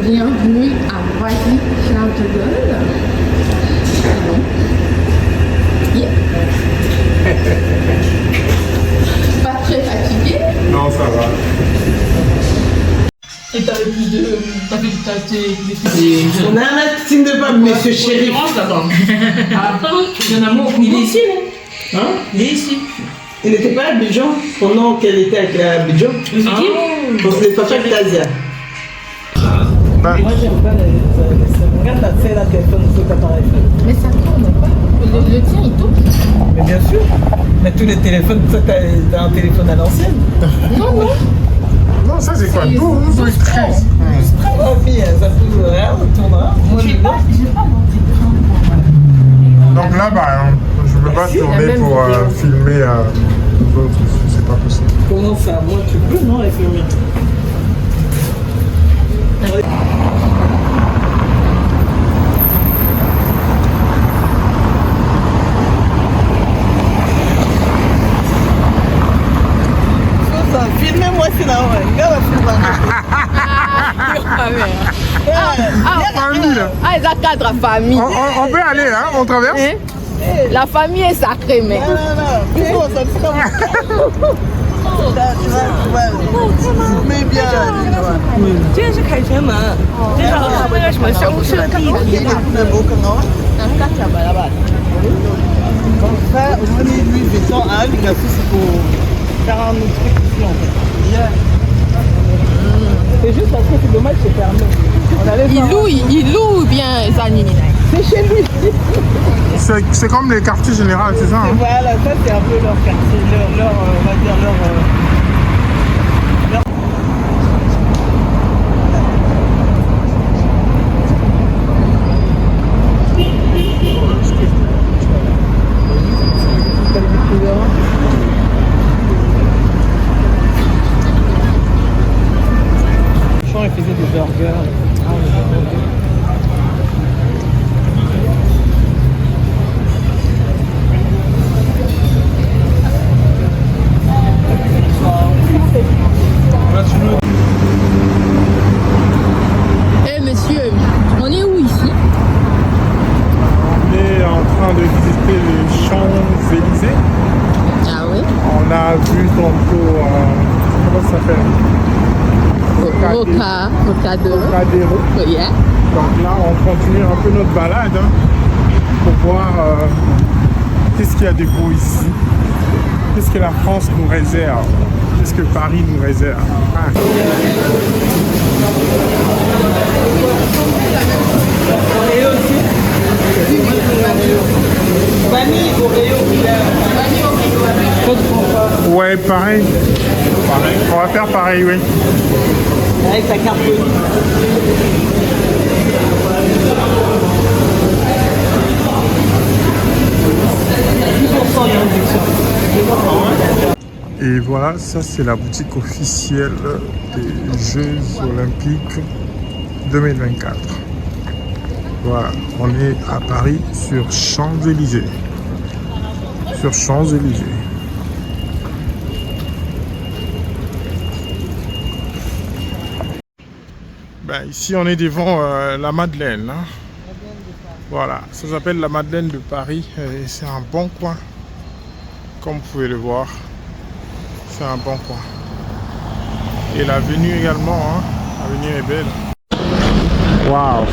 Bienvenue à Boissy-Charles de Gaulle. Yeah. Pas très fatigué? Non, ça va. Et t'avais plus de... On a un signe de pape, monsieur chéri. Attends, il y en a moins. Il est ici, là. Hein? Il est ici. Il n'était pas à Abidjan pendant qu'elle était avec Abidjan. Donc c'est pas fait d'Asia. Ben, Moi j'aime pas les regarde la fée là qu'elle tourne sur l'appareil. Mais ça tourne pas. Le tien il tourne. Mais bien sûr. Mais tous les téléphones, toi t'as un téléphone à l'ancienne. Non, non. non, ça c'est quoi? 12 ou 13? Oh fille, ça fout rien, on tournera. Moi je J'ai pas Donc là, bah, je ne peux pas tourner même pour vidéo. filmer nous autres, c'est pas possible. Comment ça? Moi tu peux, non, les filmer. Filmez-moi c'est là, ouais. Regarde la Famille, là. Ah, ils cadre la famille. On peut aller, hein? On traverse? Hein? La famille est sacrée, mais. Non, plus gros, ça me fait comme ça. Tu vas filmer bien. 这是凯旋门，这是那个什么生设地Il est plus beau que non. Comme ça, au moins Louis Vuitton a une c'est pour faire un autre truc ici en fait. C'est juste parce que c'est dommage, c'est fermé. Il loue bien Zanini. C'est chez lui. C'est comme les quartiers généraux, c'est ça? Hein? Voilà, ça c'est un peu leur quartier, leur on va dire leur... Il faisait des burgers. Eh monsieur, on est où ici? On est en train de visiter les Champs-Élysées. Ah oui? On a vu tantôt, comment ça s'appelle? Rocadero. Yeah. Donc là, on continue un peu notre balade hein, pour voir qu'est-ce qu'il y a de beau ici, qu'est-ce que la France nous réserve, qu'est-ce que Paris nous réserve. Ah. Ouais, pareil. On va faire pareil, oui. Avec ta carte. Et voilà, ça c'est la boutique officielle des Jeux Olympiques 2024. Voilà, on est à Paris sur Champs-Élysées. Sur Champs-Élysées. Ben, ici on est devant la Madeleine. Hein. Voilà, ça s'appelle la Madeleine de Paris. C'est un bon coin. Comme vous pouvez le voir. C'est un bon coin. Et l'avenue également. Hein. L'avenue est belle. Waouh.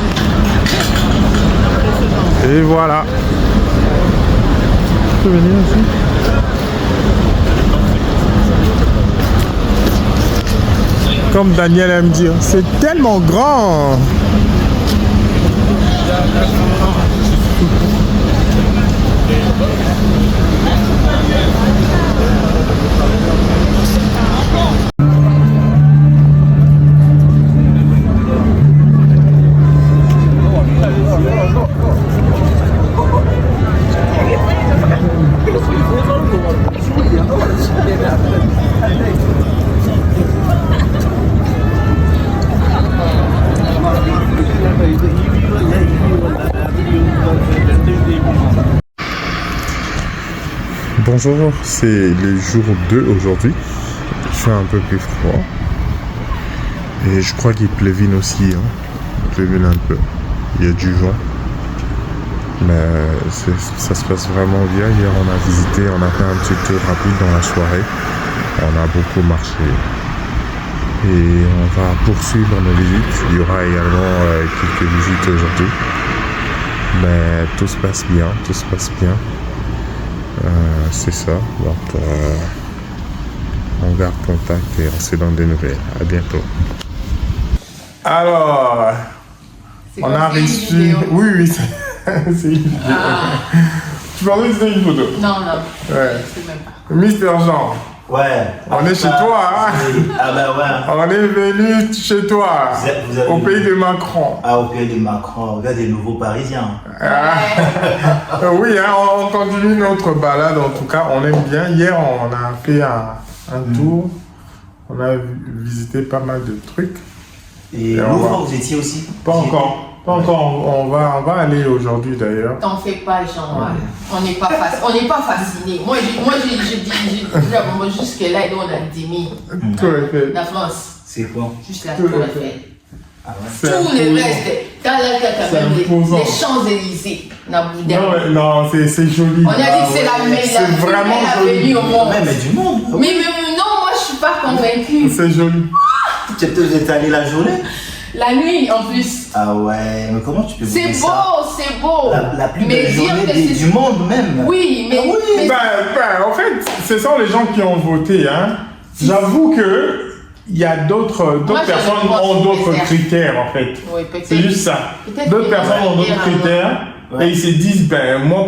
Et voilà. Tu peux venir ici. Comme Daniel aime dire, c'est tellement grand. Bonjour, c'est le jour 2 aujourd'hui. Il fait un peu plus froid. Et je crois qu'il pleuvine aussi. Hein. Il pleuvine un peu. Il y a du vent. Mais ça se passe vraiment bien. Hier, on a visité, on a fait un petit tour rapide dans la soirée. On a beaucoup marché. Et on va poursuivre nos visites. Il y aura également quelques visites aujourd'hui. Mais tout se passe bien, tout se passe bien. C'est ça. Donc, on garde contact et on se donne des nouvelles. À bientôt. Alors, on a reçu. Oui, oui, c'est une vidéo. Tu pensais que c'était une photo? Non, non. Ouais. Je sais même pas. Mister Jean. Ouais. On est chez toi, hein? Ah bah ouais. On est venu chez toi, Vous avez au pays de Macron. Ah, au pays de Macron, regarde des nouveaux Parisiens. Oui, hein, on continue notre balade, en tout cas, on aime bien. Hier, on a fait un tour, on a visité pas mal de trucs. Et Louvre, vous étiez aussi? Pas encore, on va aller aujourd'hui d'ailleurs. T'en fais pas, Jean. Ouais. On n'est pas fascinés. Moi, je dis jusque là, on a démis. Tout est fait. La France. C'est quoi? Juste la Tour Eiffel. Ah ouais. Tout le reste, t'as même les Champs-Élysées. Non, c'est joli. On a dit que c'est la meilleure avenue au monde. Mais du monde. Mais non, moi je suis pas convaincue. C'est joli. Tu es allé la journée? La nuit en plus. Ah ouais, mais comment tu peux C'est ça? C'est beau. La plus belle journée du monde même. Oui, mais... En fait, ce sont les gens qui ont voté. Hein. J'avoue que il y a d'autres personnes ont d'autres critères en fait. Oui, c'est juste ça. D'autres personnes ont d'autres critères. Ouais. Et ils se disent,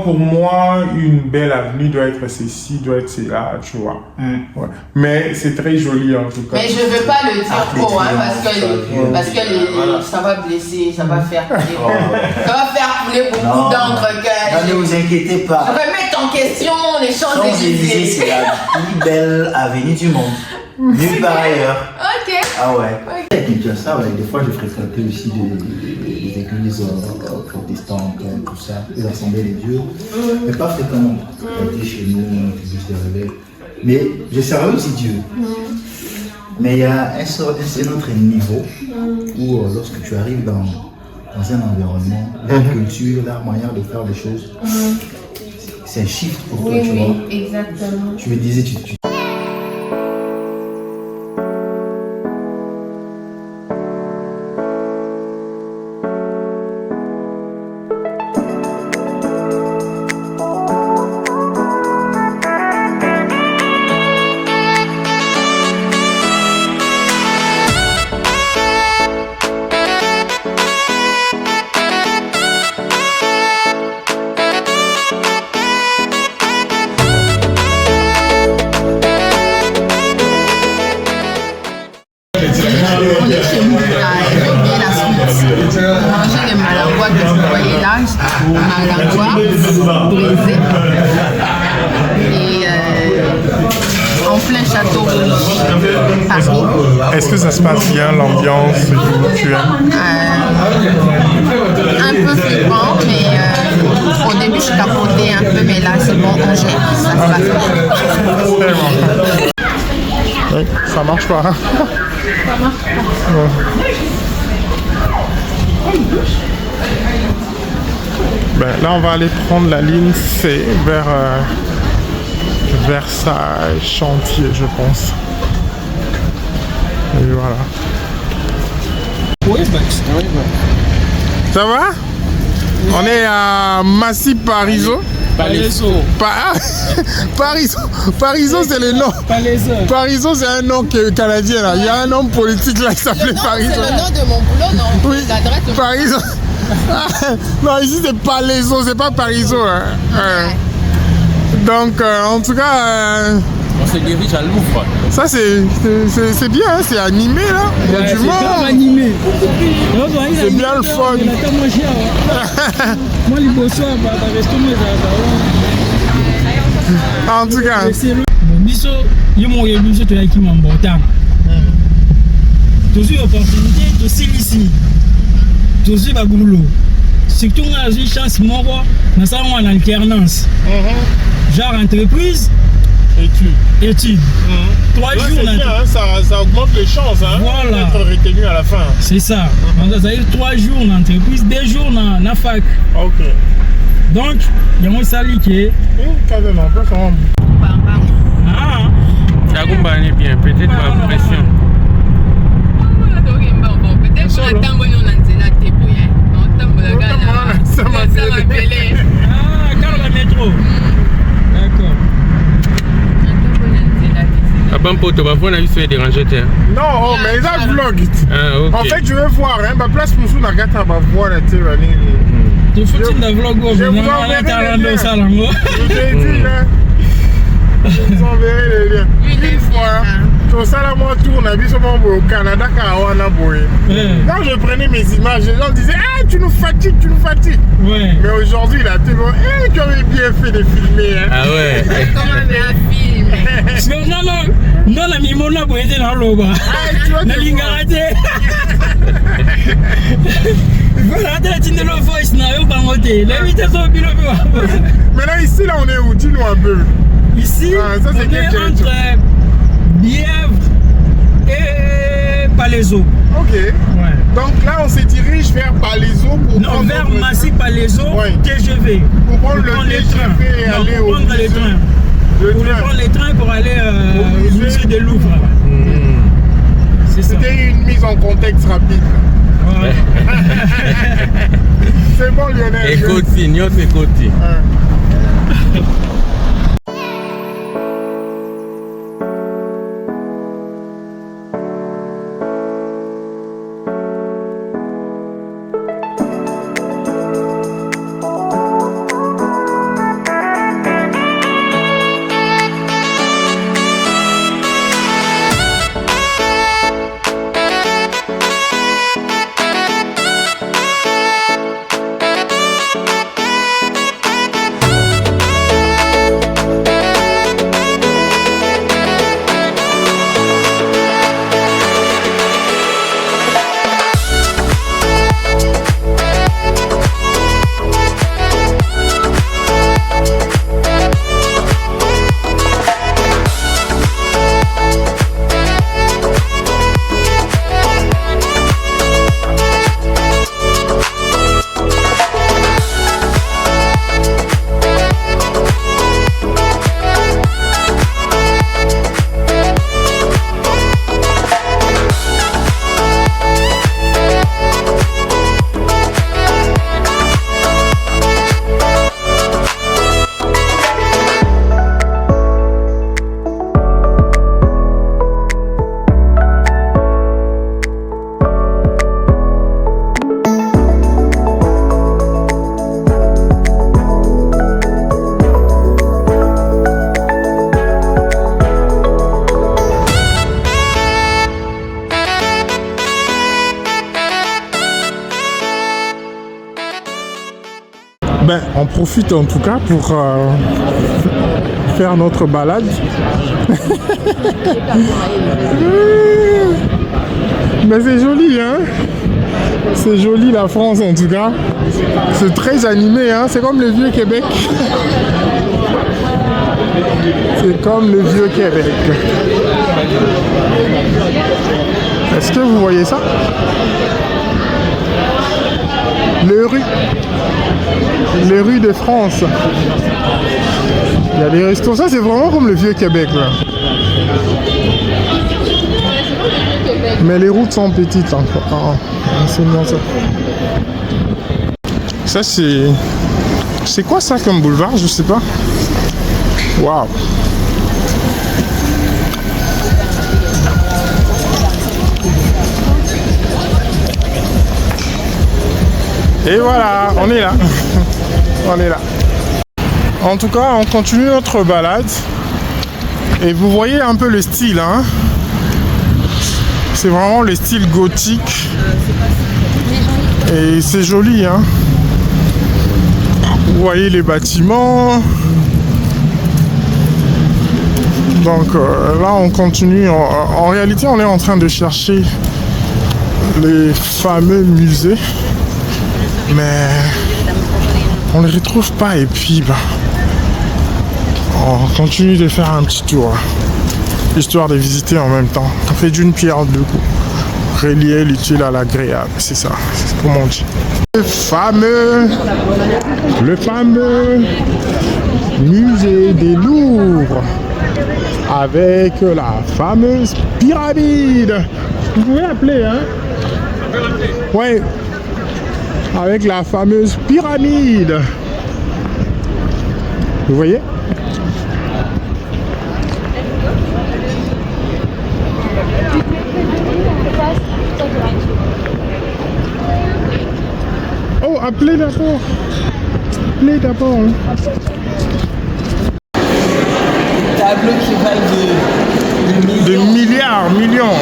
pour moi, une belle avenue doit être ceci, doit être cela, tu vois. Ouais. Mais c'est très joli en tout cas. Mais je ne veux pas le dire trop, hein, parce que ça va blesser, ça va faire couler, ça va faire couler beaucoup d'encre. Ne vous inquiétez pas. Je remets en question les Champs-Élysées. C'est la plus belle avenue du monde. Nulle part ailleurs. Ok. Ah ouais. Okay. Ça, ouais, des fois, je fréquentais aussi des églises protestantes, tout ça, les assemblées des dieux. Mais pas fréquemment. J'étais chez nous, l'église de réveil. Mais je servais aussi Dieu. Mais il y a un autre niveau où, lorsque tu arrives dans un environnement, la culture, la manière de faire les choses, c'est un shift pour toi, tu vois. Exactement. Tu me disais, brisé et en plein château Paris. Est-ce que ça se passe bien, l'ambiance que tu aimes? Un peu flippant, mais au début je capotais un peu, mais là c'est bon, on gère, ça se passe bien. Oui, ça marche pas. Hein? Ça marche pas. Ouais. Là, on va aller prendre la ligne C vers Versailles, chantier, je pense. Et voilà. Ça va? On est à Massy Parizeau. Parizeau, c'est le nom. Parizeau, c'est un nom canadien là. Il y a un homme politique là qui s'appelait Parizeau. C'est le nom de mon boulot, non? Oui, l'adresse de Parizeau. Non, ici c'est Palaiso, c'est pas Parizeau. Hein. Donc, en tout cas. On se dirige à Louvre. Ça, c'est bien, hein, c'est animé là. Il y a du monde. C'est animé. C'est bien le fun. En tout cas. Biso, yo mo yebiso to yaki mambotan. Toujours opportunité, aussi ici. Toujours bagulo. Surtout on a eu chance moko na ça en alternance. genre entreprise, études. 3 Là, jours c'est bien, hein, ça augmente les chances Voilà. d'être retenu à la fin. C'est ça. Donc, ça veut dire 3 jours en entreprise, 2 jours dans la fac. Ok. Donc, il y a un sali qui est. Quand même, on peut faire un... Ah, Ça est bien, peut-être ma pression. Peut-être qu'on attend bon on a zéla te boya. On attend bon la gala. Ça m'appelait. ah, car la métro. D'accord. Avant pour te voir, on a vu se déranger. Non, oh, mais ça vlog. Ah, ok. En fait, je veux voir, hein, ma place pour sous la gâte à ma voix, tu sais, Tu fous une vlog au je vous bout enverrai les de liens. Salango. Je t'ai dit, hein. Je vous enverrai les liens. Une fois, sur ça, là, moi, tourne, on a vu seulement au Canada, quand quand je prenais mes images, les gens disaient, ah, tu nous fatigues, tu nous fatigues. Ouais. Mais aujourd'hui, là, tu vois, tu avais bien fait de filmer, hein. Ah ouais. Comment on film? Non, la mimona pour aider dans l'eau. La lingarate. Voilà, tu ne le vois, il n'a pas monté. L'invitation au pilote. Maintenant, ici, là, on est où? Dis-nous un peu. Ici, ça, c'est on est entre Bièvre et Palaiseau. Ok. Ouais. Donc là, on se dirige vers Palaiseau pour non, prendre vers notre... Massy Palaiseau, Ouais. TGV. Pour prendre le les TGV et trains. aller Non, pour au prendre les musée. trains. Le Pour train. prendre les trains pour aller au musée de Louvre. C'est ça. C'était une mise en contexte rapide. Ouais. C'est bon, Lionel. Écoute, signor, c'est côté. Ben, on profite en tout cas pour faire notre balade. Mais c'est joli, hein? C'est joli la France en tout cas. C'est très animé, hein? C'est comme le vieux Québec. C'est comme le vieux Québec. Est-ce que vous voyez ça? Les rues de France. Il y a des restos. Ça, c'est vraiment comme le vieux Québec, là. Mais les routes sont petites encore. C'est bien ça. Ça, c'est... C'est quoi ça comme boulevard? Je sais pas. Waouh. Et voilà, on est là. On est là. En tout cas, on continue notre balade. Et vous voyez un peu le style, hein. C'est vraiment le style gothique. Et c'est joli, hein. Vous voyez les bâtiments. Donc là, on continue. En réalité, on est en train de chercher les fameux musées. Mais on ne les retrouve pas et puis On continue de faire un petit tour, histoire de visiter en même temps. On fait d'une pierre deux coups. Relier l'utile à l'agréable, c'est ça, c'est comme on dit. Le fameux musée des Louvres avec la fameuse pyramide. Vous pouvez appeler, hein? Ouais. Avec la fameuse pyramide. Vous voyez? Oh, appelez d'abord. Appelez d'abord. Hein. Tableau qui valent de milliards, millions.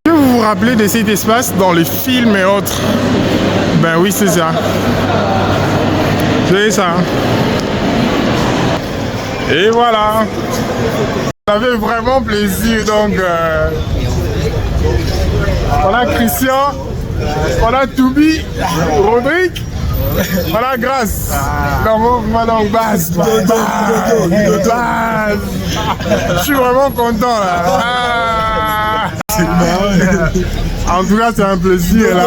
Vous vous rappelez de cet espace dans les films et autres? Ben oui, c'est ça. C'est ça. Et voilà. Ça fait vraiment plaisir. Donc, on a Christian, on a Toubi, Rodrigue, on a Grâce. Donc, base. Je suis vraiment content là. En tout cas, c'est un plaisir là.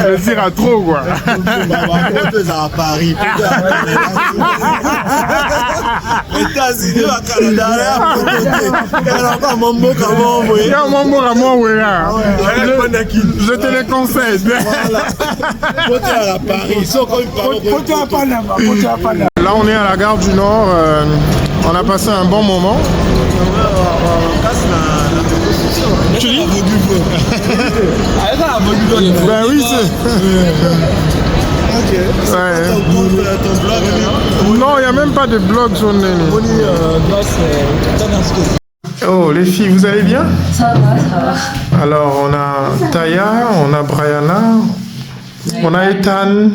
Plaisir à trop quoi. à Paris. États-Unis, à Canada, je te le conseille. Là, on est à la gare du Nord. On a passé un bon moment. Tu dis? Ben oui, c'est... Ouais. Non, il n'y a même pas de blog sur le nez. Oh, les filles, vous allez bien? Ça va, ça va. Alors, on a Taya, on a Brianna, on a Ethan.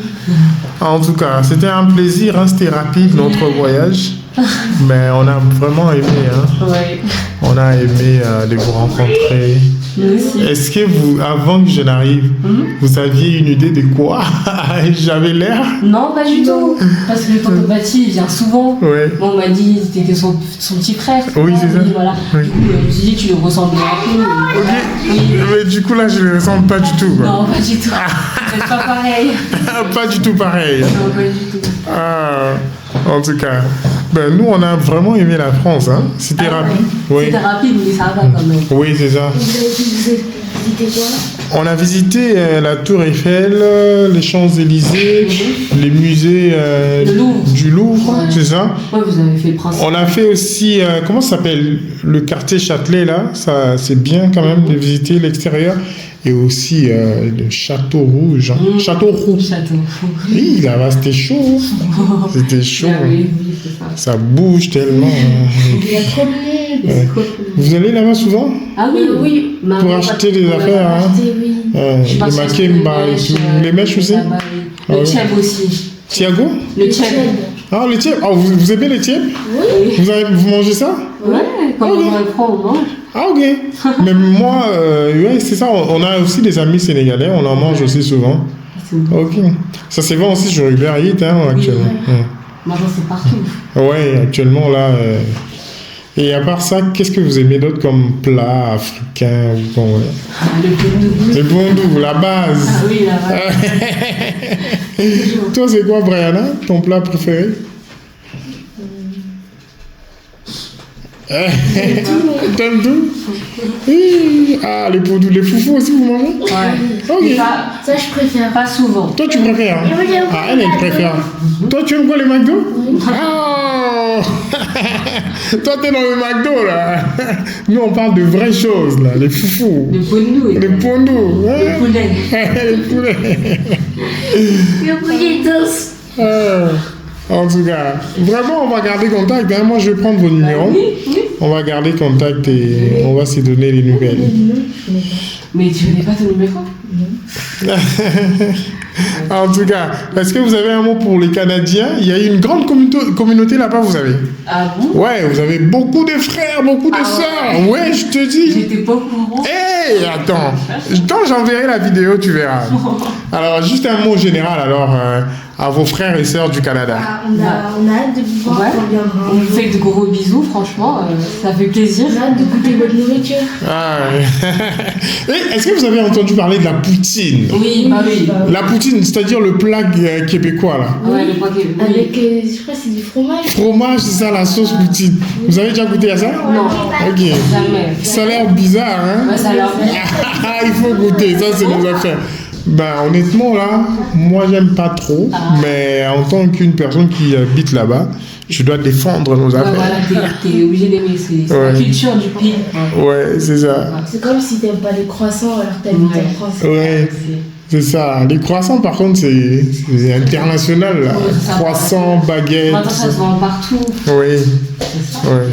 En tout cas, c'était un plaisir, hein, c'était rapide notre voyage. Mais on a vraiment aimé. Hein. Oui. On a aimé de vous rencontrer. Est-ce que vous, avant que je n'arrive, vous aviez une idée de quoi j'avais l'air? Non, pas du tout. Parce que le tonton Bati vient souvent. Ouais. Bon, on m'a dit que c'était son petit frère. Oui, c'est ça. Voilà. Oui. Du coup, je me suis dit, tu le ressembles un peu. Ok. Oui. Mais du coup, là, je ne le ressemble pas du tout. Quoi. Non, pas du tout. C'est pas pareil. Pas du tout pareil. Non, pas du tout. Ah, en tout cas, ben, nous, on a vraiment aimé la France. Hein. C'était rapide. Oui. C'était rapide, mais ça va quand même. Oui, c'est ça. Vous avez visité quoi? On a visité la Tour Eiffel, les Champs-Élysées, les musées du Louvre, ouais. C'est ça? Oui, vous avez fait le principe. On a fait aussi, comment ça s'appelle? Le quartier Châtelet, là. Ça, c'est bien quand même de visiter l'extérieur. Et aussi le Château Rouge. Hein. Château Roux. Château Roux. Oui, là-bas, c'était chaud. C'était chaud. Ah, oui, c'est ça. Ça bouge tellement. Il y a trop de monde. Vous allez là-bas souvent? Ah oui, oui. Pour acheter des affaires, hein? Les makemba et tout. Les mèches aussi? Le tchèb aussi. Tiago? Le tchèb. Ah, le tchèb. Oh, vous aimez les tchèb? Oui. Vous mangez ça? Ouais, quand on reprend, on mange. Ah, ok. Mais moi, ouais, c'est ça. On a aussi des amis sénégalais. On en mange aussi souvent. Ok. Ça se vend aussi sur Uber Eats, hein, actuellement. Oui. Maintenant, c'est partout. Ouais, actuellement, là... Et à part ça, qu'est-ce que vous aimez d'autre comme plat africain ou comme, ouais. Le bondou. Le bondou, la base. Ah oui, la base. Toi, c'est quoi, Brianna, ton plat préféré? T'aimes tout? Oui. Ah, les bondous, les foufous aussi, vous mangez? Ouais. Ok. Ça, je préfère. Pas souvent. Toi, tu préfères? Hein? Ah, elle préfère. Toi, tu aimes quoi, les McDo? Oui. Oh. Toi, t'es dans le McDo, là. Nous, on parle de vraies choses, là. Les foufous. Les bondous. Les bondous. Les poulets. Les poulets. Les pouletos. En tout cas, vraiment, on va garder contact. Hein. Moi, je vais prendre vos numéros. Oui, oui. On va garder contact et on va se donner les nouvelles. Mais tu connais pas ton numéro? Non. En tout cas, est-ce que vous avez un mot pour les Canadiens? Il y a une grande communauté là-bas, vous savez. Ah bon? Ouais, vous avez beaucoup de frères, beaucoup de sœurs. Ouais, je te dis. J'étais pas au courant. Hey, attends. Quand j'enverrai la vidéo, tu verras. Alors, juste un mot général alors à vos frères et sœurs du Canada. On a hâte de vous voir quand on viendra. On vous fait de gros bisous, franchement, ça fait plaisir. On a hâte de goûter votre nourriture. Ah, ouais. Est-ce que vous avez entendu parler de la poutine? Oui, bah oui. La poutine, c'est-à-dire le plat québécois là. Ouais, le plat québécois. Avec, je crois que c'est du fromage. Fromage, c'est ça la sauce poutine. Vous avez déjà goûté à ça? Non. Ok. Jamais. Ça a l'air bizarre, hein? Ouais, ça a l'air Il faut goûter, ça c'est nos affaires. Ben honnêtement là, moi j'aime pas trop, mais en tant qu'une personne qui habite là-bas, je dois défendre nos affaires. Voilà, t'es obligé d'aimer, c'est la culture du pays. Ouais, c'est ça. C'est comme si t'aimes pas les croissants alors que t'habites en France. Ouais, c'est ça. Les croissants par contre c'est international là. Croissants, baguettes. Maintenant ça se vend partout. Oui. C'est ça. Ouais.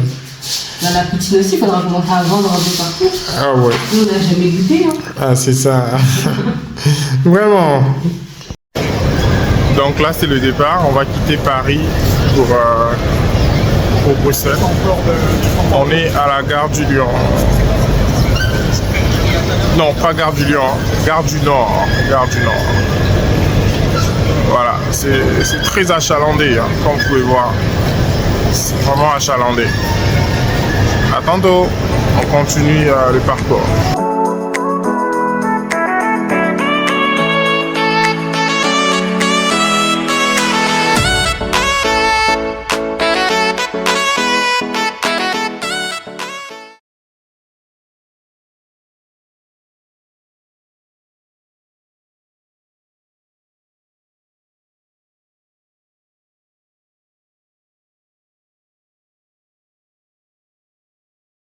La poutine aussi, il faudra commencer à vendre un peu partout. Ah ouais. Nous, on n'a jamais goûté. Hein. Ah, c'est ça. Vraiment. Donc là, c'est le départ. On va quitter Paris pour Bruxelles. On est à la gare du Lion. Non, pas gare du Lion. Gare du Nord. Gare du Nord. Voilà. C'est très achalandé, hein, comme vous pouvez voir. C'est vraiment achalandé. À tantôt, on continue le parcours.